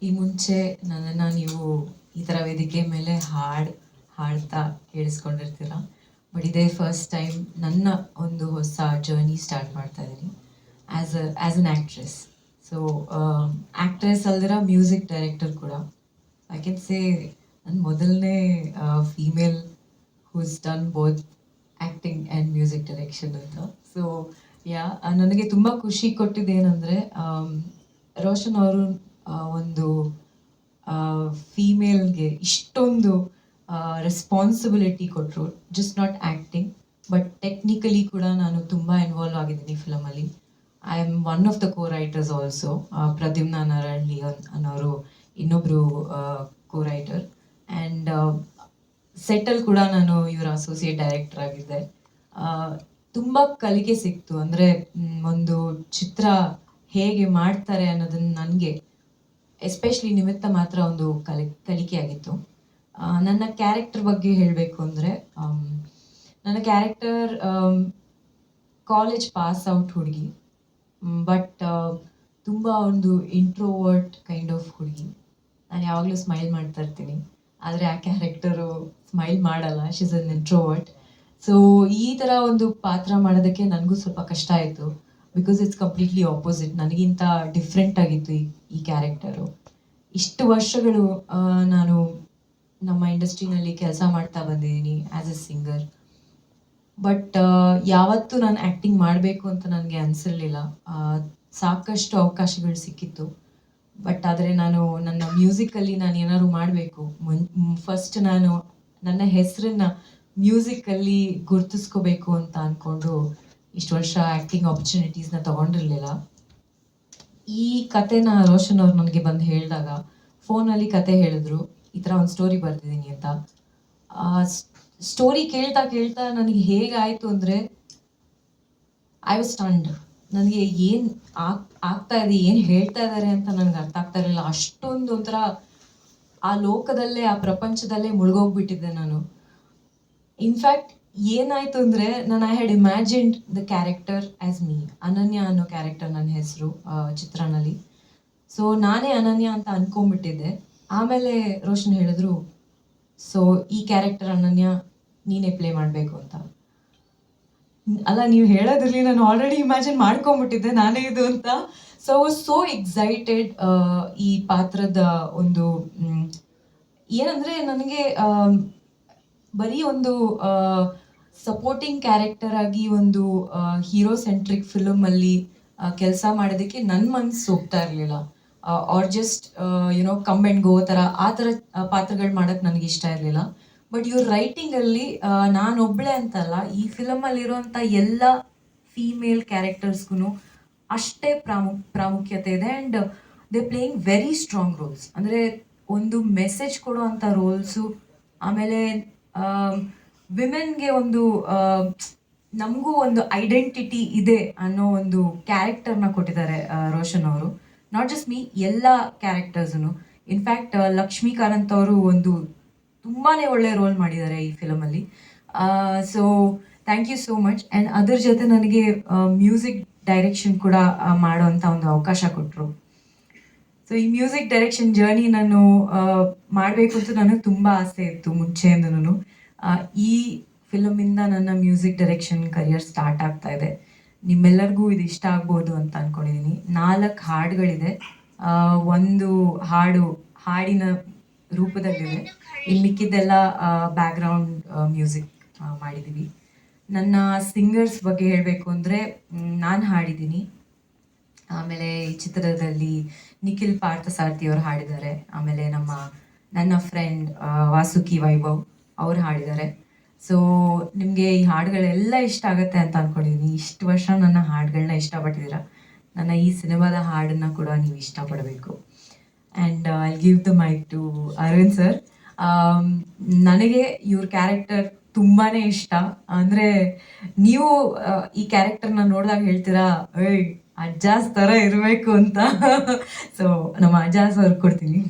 ಈ ಮುಂಚೆ ನನ್ನನ್ನು ನೀವು ಈ ಥರ ವೇದಿಕೆ ಮೇಲೆ ಹಾಡ್ತಾ ಕೇಳಿಸ್ಕೊಂಡಿರ್ತೀರ. ಬಟ್ ಇದೇ ಫಸ್ಟ್ ಟೈಮ್ ನನ್ನ ಒಂದು ಹೊಸ ಜರ್ನಿ ಸ್ಟಾರ್ಟ್ ಮಾಡ್ತಾ ಇದ್ದೀನಿ as an actress. So actress ಅಲ್ದಿರ ಮ್ಯೂಸಿಕ್ ಡೈರೆಕ್ಟರ್ ಕೂಡ. ಐ ಕ್ಯಾನ್ ಸೇ ನನ್ನ ಮೊದಲನೇ female who's done both acting and music direction ಅಂತ. ಸೊ ನನಗೆ ತುಂಬ ಖುಷಿ ಕೊಟ್ಟಿದ್ದೇನೆಂದರೆ ರೋಷನ್ ಅವರು ಒಂದು ಫೀಮೇಲ್ಗೆ ಇಷ್ಟೊಂದು ರೆಸ್ಪಾನ್ಸಿಬಿಲಿಟಿ ಕೊಟ್ಟರು. Just not acting but technically ಕೂಡ ನಾನು ತುಂಬ ಇನ್ವಾಲ್ವ್ ಆಗಿದ್ದೀನಿ ಫಿಲಮಲ್ಲಿ. I am one of the co writers also. Pradyumna Narayan ಅನ್ನೋರು ಇನ್ನೊಬ್ಬರು ಕೋ ರೈಟರ್. ಆ್ಯಂಡ್ ಸೆಟ್ಟಲ್ಲಿ ಕೂಡ ನಾನು ಇವರ ಅಸೋಸಿಯೇಟ್ ಡೈರೆಕ್ಟರ್ ಆಗಿದ್ದೆ. ತುಂಬ ಕಲಿಕೆ ಸಿಕ್ತು. ಅಂದರೆ ಒಂದು ಚಿತ್ರ ಹೇಗೆ ಮಾಡ್ತಾರೆ ಅನ್ನೋದನ್ನು ನನಗೆ ಎಸ್ಪೆಷಲಿ ನಿಮಿತ್ತ ಮಾತ್ರ ಒಂದು ಕಲಿಕೆ ಆಗಿತ್ತು. ನನ್ನ ಕ್ಯಾರೆಕ್ಟರ್ ಬಗ್ಗೆ ಹೇಳಬೇಕು ಅಂದರೆ, ನನ್ನ ಕ್ಯಾರೆಕ್ಟರ್ ಕಾಲೇಜ್ ಪಾಸ್ ಔಟ್ ಹುಡುಗಿ, ಬಟ್ ತುಂಬ ಒಂದು ಇಂಟ್ರೋವರ್ಟ್ ಕೈಂಡ್ ಆಫ್ ಹುಡುಗಿ. ನಾನು ಯಾವಾಗಲೂ ಸ್ಮೈಲ್ ಮಾಡ್ತಾ ಇರ್ತೀನಿ, ಆದರೆ ಆ ಕ್ಯಾರೆಕ್ಟರು ಸ್ಮೈಲ್ ಮಾಡಲ್ಲ. She is an introvert. So ಈ ಥರ ಒಂದು ಪಾತ್ರ ಮಾಡೋದಕ್ಕೆ ನನಗೂ ಸ್ವಲ್ಪ ಕಷ್ಟ ಆಯಿತು, ಬಿಕಾಸ್ ಇಟ್ಸ್ ಕಂಪ್ಲೀಟ್ಲಿ ಆಪೋಸಿಟ್. ನನಗಿಂತ ಡಿಫ್ರೆಂಟ್ ಆಗಿತ್ತು ಈ ಕ್ಯಾರೆಕ್ಟರು. ಇಷ್ಟು ವರ್ಷಗಳು ನಾನು ನಮ್ಮ ಇಂಡಸ್ಟ್ರಿನಲ್ಲಿ ಕೆಲಸ ಮಾಡ್ತಾ ಬಂದಿದ್ದೀನಿ ಆ್ಯಸ್ ಎ ಸಿಂಗರ್. ಬಟ್ ಯಾವತ್ತೂ ನಾನು ಆ್ಯಕ್ಟಿಂಗ್ ಮಾಡಬೇಕು ಅಂತ ನನಗೆ ಅನಿಸಿರಲಿಲ್ಲ. ಸಾಕಷ್ಟು ಅವಕಾಶಗಳು ಸಿಕ್ಕಿತ್ತು, ಬಟ್ ಆದರೆ ನಾನು ನನ್ನ ಮ್ಯೂಸಿಕಲ್ಲಿ ನಾನು ಏನಾದ್ರು ಮಾಡಬೇಕು, ಫಸ್ಟ್ ನಾನು ನನ್ನ ಹೆಸರನ್ನ ಮ್ಯೂಸಿಕಲ್ಲಿ ಗುರ್ತಿಸ್ಕೋಬೇಕು ಅಂತ ಅಂದ್ಕೊಂಡು ಇಷ್ಟು ವರ್ಷ ಆ್ಯಕ್ಟಿಂಗ್ ಆಪರ್ಚುನಿಟೀಸ್ನ ತೊಗೊಂಡಿರಲಿಲ್ಲ. ಈ ಕತೆನ ರೋಷನ್ ಅವ್ರು ನನಗೆ ಬಂದು ಹೇಳಿದಾಗ ಫೋನಲ್ಲಿ ಕತೆ ಹೇಳಿದ್ರು, ಈ ಥರ ಒಂದು ಸ್ಟೋರಿ ಬರ್ತಿದ್ದೀನಿ ಅಂತ. ಸ್ಟೋರಿ ಕೇಳ್ತಾ ಕೇಳ್ತಾ ನನಗೆ ಹೇಗಾಯಿತು ಅಂದರೆ, ಐ ವಾಸ್ ಸ್ಟನ್ಡ್. ನನಗೆ ಏನು ಆಗ್ತಾ ಇದೆ, ಏನು ಹೇಳ್ತಾ ಇದ್ದಾರೆ ಅಂತ ನನಗೆ ಅರ್ಥ ಆಗ್ತಾ ಇರಲಿಲ್ಲ. ಅಷ್ಟೊಂದು ಒಂಥರ ಆ ಲೋಕದಲ್ಲೇ, ಆ ಪ್ರಪಂಚದಲ್ಲೇ ಮುಳುಗೋಗ್ಬಿಟ್ಟಿದ್ದೆ ನಾನು. ಇನ್ಫ್ಯಾಕ್ಟ್ ಏನಾಯಿತು ಅಂದರೆ, ನಾನು I had imagined the character as me. ಅನನ್ಯ ಅನ್ನೋ ಕ್ಯಾರೆಕ್ಟರ್ ನನ್ನ ಹೆಸರು ಚಿತ್ರನಲ್ಲಿ. ಸೊ ನಾನೇ ಅನನ್ಯ ಅಂತ ಅಂದ್ಕೊಂಡ್ಬಿಟ್ಟಿದ್ದೆ. ಆಮೇಲೆ ರೋಷನ್ ಹೇಳಿದ್ರು, ಸೊ ಈ ಕ್ಯಾರೆಕ್ಟರ್ ಅನನ್ಯ ನೀನೇ ಪ್ಲೇ ಮಾಡಬೇಕು ಅಂತ. ಅಲ್ಲ, ನೀವು ಹೇಳೋದ್ರಲ್ಲಿ ನಾನು ಆಲ್ರೆಡಿ ಇಮ್ಯಾಜಿನ್ ಮಾಡ್ಕೊಂಡ್ಬಿಟ್ಟಿದ್ದೆ ನಾನೇ ಇದು ಅಂತ. So I was so excited. ಈ ಪಾತ್ರದ ಒಂದು ಏನಂದರೆ, ನನಗೆ ಬರೀ ಒಂದು ಸಪೋರ್ಟಿಂಗ್ ಕ್ಯಾರೆಕ್ಟರ್ ಆಗಿ ಒಂದು ಹೀರೋ ಸೆಂಟ್ರಿಕ್ ಫಿಲಮಲ್ಲಿ ಕೆಲಸ ಮಾಡೋದಕ್ಕೆ ನನ್ನ ಮನಸ್ಸು ಹೋಗ್ತಾ ಇರಲಿಲ್ಲ. Are just come and go ಆ ಥರ ಪಾತ್ರಗಳು ಮಾಡೋಕ್ಕೆ ನನಗೆ ಇಷ್ಟ ಇರಲಿಲ್ಲ. ಬಟ್ ಇವ್ರ ರೈಟಿಂಗಲ್ಲಿ ನಾನೊಬ್ಬಳೇ ಅಂತಲ್ಲ, ಈ ಫಿಲಮಲ್ಲಿರುವಂಥ ಎಲ್ಲ ಫೀಮೇಲ್ ಕ್ಯಾರೆಕ್ಟರ್ಸ್ಗೂ ಅಷ್ಟೇ ಪ್ರಾಮುಖ್ಯತೆ ಇದೆ. And they playing very strong roles. ಅಂದರೆ ಒಂದು ಮೆಸೇಜ್ ಕೊಡುವಂಥ ರೋಲ್ಸು, ಆಮೇಲೆ ವಿಮೆನ್ಗೆ ಒಂದು ನಮಗೂ ಒಂದು ಐಡೆಂಟಿಟಿ ಇದೆ ಅನ್ನೋ ಒಂದು ಕ್ಯಾರೆಕ್ಟರ್ನ ಕೊಟ್ಟಿದ್ದಾರೆ ರೋಷನ್ ಅವರು. ನಾಟ್ ಜಸ್ಟ್ ಮೀ, ಎಲ್ಲ ಕ್ಯಾರೆಕ್ಟರ್ಸೂ. ಇನ್ಫ್ಯಾಕ್ಟ್ ಲಕ್ಷ್ಮೀಕಾಂತ್ ಅವರು ಒಂದು ತುಂಬಾ ಒಳ್ಳೆ ರೋಲ್ ಮಾಡಿದ್ದಾರೆ ಈ ಫಿಲಮಲ್ಲಿ. So thank you so much. And ಅದ್ರ ಜೊತೆ ನನಗೆ ಮ್ಯೂಸಿಕ್ ಡೈರೆಕ್ಷನ್ ಕೂಡ ಮಾಡೋವಂಥ ಒಂದು ಅವಕಾಶ ಕೊಟ್ಟರು. ಸೊ ಈ ಮ್ಯೂಸಿಕ್ ಡೈರೆಕ್ಷನ್ ಜರ್ನಿ ನಾನು ಮಾಡಬೇಕು ಅಂತ ನನಗೆ ತುಂಬ ಆಸೆ ಇತ್ತು ಮುಂಚೆಯಿಂದನೂ. ಈ ಫಿಲಮಿಂದ ನನ್ನ ಮ್ಯೂಸಿಕ್ ಡೈರೆಕ್ಷನ್ ಕರಿಯರ್ ಸ್ಟಾರ್ಟ್ ಆಗ್ತಾ ಇದೆ. ನಿಮ್ಮೆಲ್ಲರಿಗೂ ಇದು ಇಷ್ಟ ಆಗ್ಬೋದು ಅಂತ ಅಂದ್ಕೊಂಡಿದ್ದೀನಿ. 4 ಹಾಡುಗಳಿದೆ. ಒಂದು ಹಾಡಿನ ರೂಪದಲ್ಲಿದೆ, ಇನ್ನು ಮಿಕ್ಕಿದ್ದೆಲ್ಲ ಬ್ಯಾಕ್ಗ್ರೌಂಡ್ ಮ್ಯೂಸಿಕ್ ಮಾಡಿದ್ದೀವಿ. ನನ್ನ ಸಿಂಗರ್ಸ್ ಬಗ್ಗೆ ಹೇಳಬೇಕು ಅಂದರೆ, ನಾನು ಹಾಡಿದ್ದೀನಿ. ಆಮೇಲೆ ಈ ಚಿತ್ರದಲ್ಲಿ ನಿಖಿಲ್ ಪಾರ್ಥಸಾರಥಿ ಅವರು ಹಾಡಿದ್ದಾರೆ. ಆಮೇಲೆ ನನ್ನ ಫ್ರೆಂಡ್ ವಾಸುಕಿ ವೈಭವ್ ಅವ್ರು ಹಾಡಿದ್ದಾರೆ. ಸೊ ನಿಮಗೆ ಈ ಹಾಡುಗಳೆಲ್ಲ ಇಷ್ಟ ಆಗುತ್ತೆ ಅಂತ ಅಂದ್ಕೊಂಡಿದ್ದೀನಿ. ಇಷ್ಟು ವರ್ಷ ನನ್ನ ಹಾಡುಗಳನ್ನ ಇಷ್ಟಪಟ್ಟಿದ್ದೀರ. ನನ್ನ ಈ ಸಿನಿಮಾದ ಹಾಡನ್ನು ಕೂಡ ನೀವು ಇಷ್ಟಪಡಬೇಕು. And I give the mic to Aravind sir. ನನಗೆ ಇವ್ರ ಕ್ಯಾರೆಕ್ಟರ್ ತುಂಬಾ ಇಷ್ಟ. ಅಂದರೆ ನೀವು ಈ ಕ್ಯಾರೆಕ್ಟರ್ನ ನೋಡಿದಾಗ ಹೇಳ್ತೀರಾ, ಏಯ್ ಅಜ್ಜಾಸ್ ಥರ ಇರಬೇಕು ಅಂತ. ಸೊ ನಮ್ಮ ಅಜ್ಜಾಸ್ ಅವ್ರಿಗೆ ಕೊಡ್ತೀನಿ.